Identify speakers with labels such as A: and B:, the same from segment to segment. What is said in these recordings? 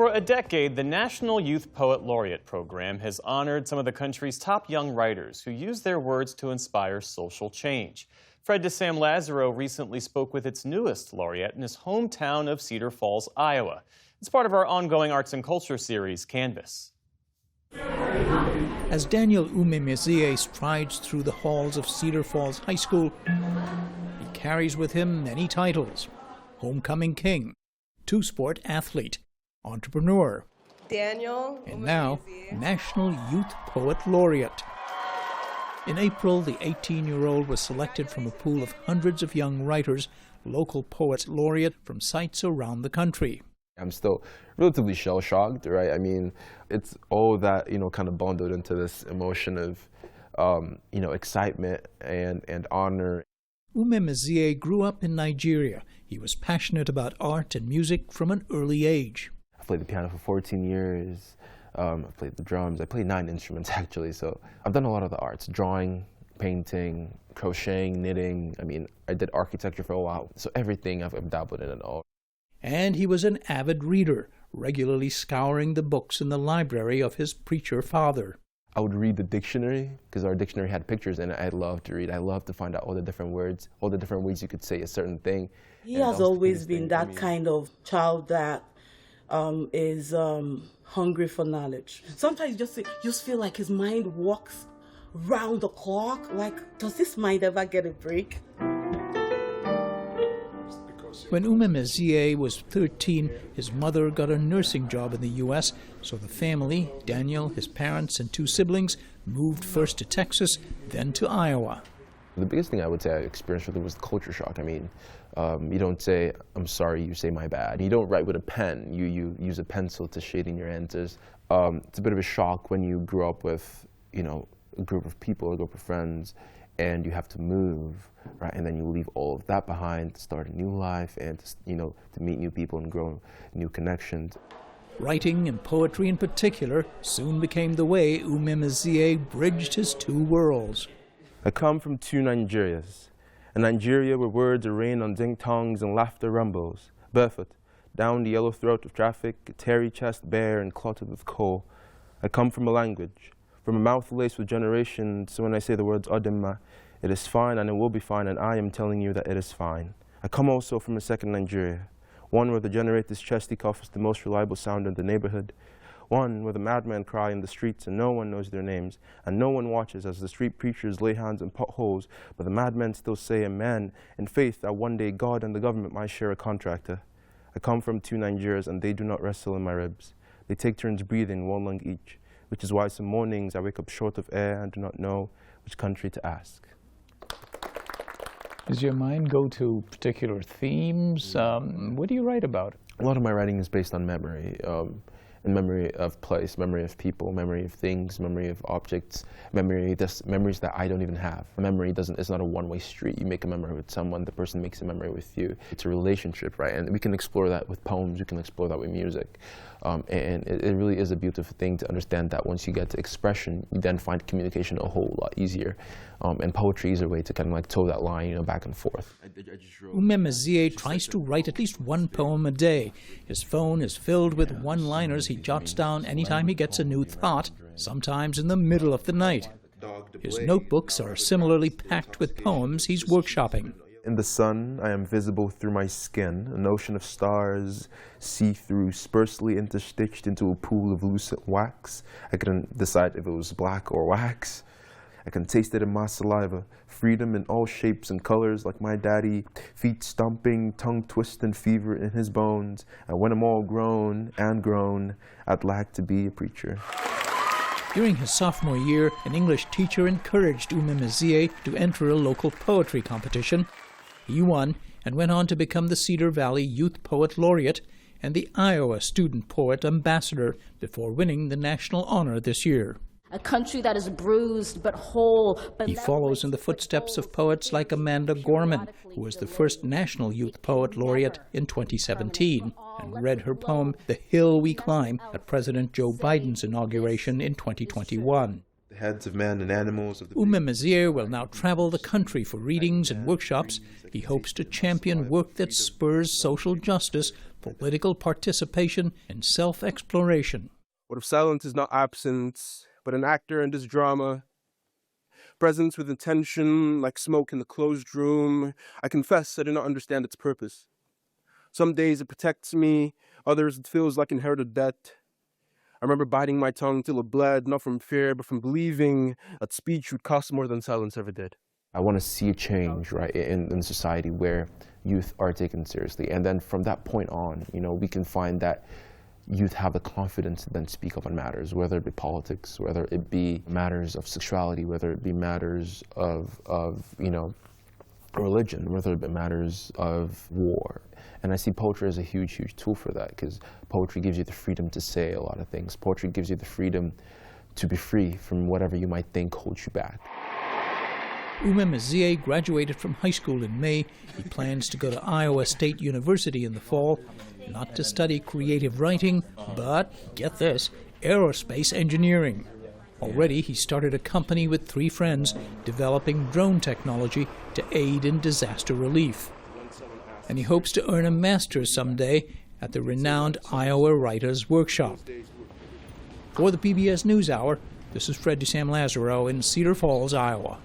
A: For a decade, the National Youth Poet Laureate program has honored some of the country's top young writers who use their words to inspire social change. Fred to Sam Lazaro recently spoke with its newest laureate in his hometown of Cedar Falls, Iowa. It's part of our ongoing arts and culture series, Canvas.
B: As Daniel Umemezie strides through the halls of Cedar Falls High School, he carries with him many titles: Homecoming King, two-sport athlete, entrepreneur,
C: Daniel,
B: and now National Youth Poet Laureate. In April, the 18-year-old was selected from a pool of hundreds of young writers, local poets laureate from sites around the country.
D: I'm still relatively shell-shocked, right? I mean, it's all that, kind of bundled into this emotion of, excitement and honor.
B: Umemezie grew up in Nigeria. He was passionate about art and music from an early age.
D: I played the piano for 14 years. I've played the drums. I played 9 instruments, actually. So I've done a lot of the arts: drawing, painting, crocheting, knitting. I mean, I did architecture for a while. So everything I've dabbled in it all.
B: And he was an avid reader, regularly scouring the books in the library of his preacher father.
D: I would read the dictionary, because our dictionary had pictures in it. I loved to read. I loved to find out all the different words, all the different ways you could say a certain thing.
C: He has always been that kind of child that is hungry for knowledge. Sometimes you just feel like his mind walks round the clock. Like, does this mind ever get a break?
B: When Umemezie was 13, his mother got a nursing job in the U.S., so the family, Daniel, his parents, and 2 siblings, moved first to Texas, then to Iowa.
D: The biggest thing I would say I experienced really was the culture shock. I mean, you don't say, "I'm sorry," you say, "my bad." You don't write with a pen. You use a pencil to shade in your answers. It's a bit of a shock when you grew up with, a group of people, a group of friends, and you have to move, right? And then you leave all of that behind to start a new life and, to meet new people and grow new connections.
B: Writing and poetry in particular soon became the way Umemezie bridged his 2 worlds.
D: I come from 2 Nigerias, a Nigeria where words are rain on ding-tongs and laughter rumbles, barefoot, down the yellow throat of traffic, a terry chest bare and clotted with coal. I come from a language, from a mouth laced with generation, so when I say the words Odemma, it is fine and it will be fine, and I am telling you that it is fine. I come also from a second Nigeria, one where the generator's chesty cough is the most reliable sound in the neighborhood, one where the madmen cry in the streets and no one knows their names, and no one watches as the street preachers lay hands on potholes, but the madmen still say amen in faith that one day God and the government might share a contractor. I come from 2 Nigerias and they do not wrestle in my ribs. They take turns breathing, 1 lung each, which is why some mornings I wake up short of air and do not know which country to ask.
E: Does your mind go to particular themes? What do you write about?
D: A lot of my writing is based on memory. In memory of place, memory of people, memory of things, memory of objects, memories that I don't even have. Memory it's not a one-way street. You make a memory with someone, the person makes a memory with you. It's a relationship, right? And we can explore that with poems, we can explore that with music. And it really is a beautiful thing to understand that once you get to expression, you then find communication a whole lot easier. And poetry is a way to kind of like toe that line, back and forth.
B: Umemezie tries to write at least 1 poem a day. His phone is filled with one-liners he jots down anytime he gets a new thought, sometimes in the middle of the night. His notebooks are similarly packed with poems he's workshopping.
D: In the sun, I am visible through my skin, an ocean of stars, see-through, sparsely interstitched into a pool of lucent wax. I couldn't decide if it was black or wax. I can taste it in my saliva, freedom in all shapes and colors like my daddy, feet stomping, tongue twisting fever in his bones. And when I'm all grown, I'd like to be a preacher.
B: During his sophomore year, an English teacher encouraged Umemezie to enter a local poetry competition. He won and went on to become the Cedar Valley Youth Poet Laureate and the Iowa Student Poet Ambassador before winning the national honor this year.
F: A country that is bruised but whole.
B: He follows in the footsteps of poets like Amanda Gorman, who was the first National Youth Poet Laureate in 2017, and read her poem, The Hill We Climb, at President Joe Biden's inauguration in 2021.
D: The heads of men and animals.
B: Umemezie will now travel the country for readings and workshops. He hopes to champion work that spurs social justice political participation and self-exploration.
D: What if silence is not absence, but an actor in this drama? Presence with intention, like smoke in the closed room. I confess I do not understand its purpose. Some days it protects me, others it feels like inherited debt. I remember biting my tongue till it bled, not from fear, but from believing that speech would cost more than silence ever did.
G: I want to see a change, right, in society where youth are taken seriously. And then from that point on, we can find that youth have the confidence to then speak up on matters, whether it be politics, whether it be matters of sexuality, whether it be matters of religion, whether it be matters of war. And I see poetry as a huge, huge tool for that, because poetry gives you the freedom to say a lot of things. Poetry gives you the freedom to be free from whatever you might think holds you back.
B: Umemezie graduated from high school in May. He plans to go to Iowa State University in the fall, not to study creative writing, but, get this, aerospace engineering. Already, he started a company with 3 friends developing drone technology to aid in disaster relief. And he hopes to earn a master's someday at the renowned Iowa Writers' Workshop. For the PBS News Hour, this is Sam Lazaro in Cedar Falls, Iowa.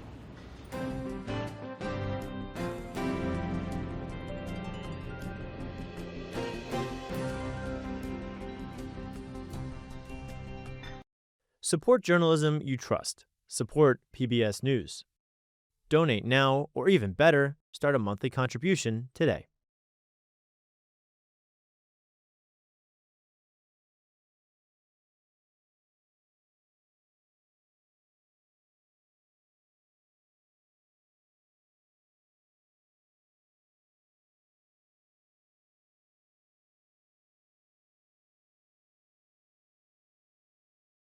H: Support journalism you trust. Support PBS News. Donate now, or even better, start a monthly contribution today.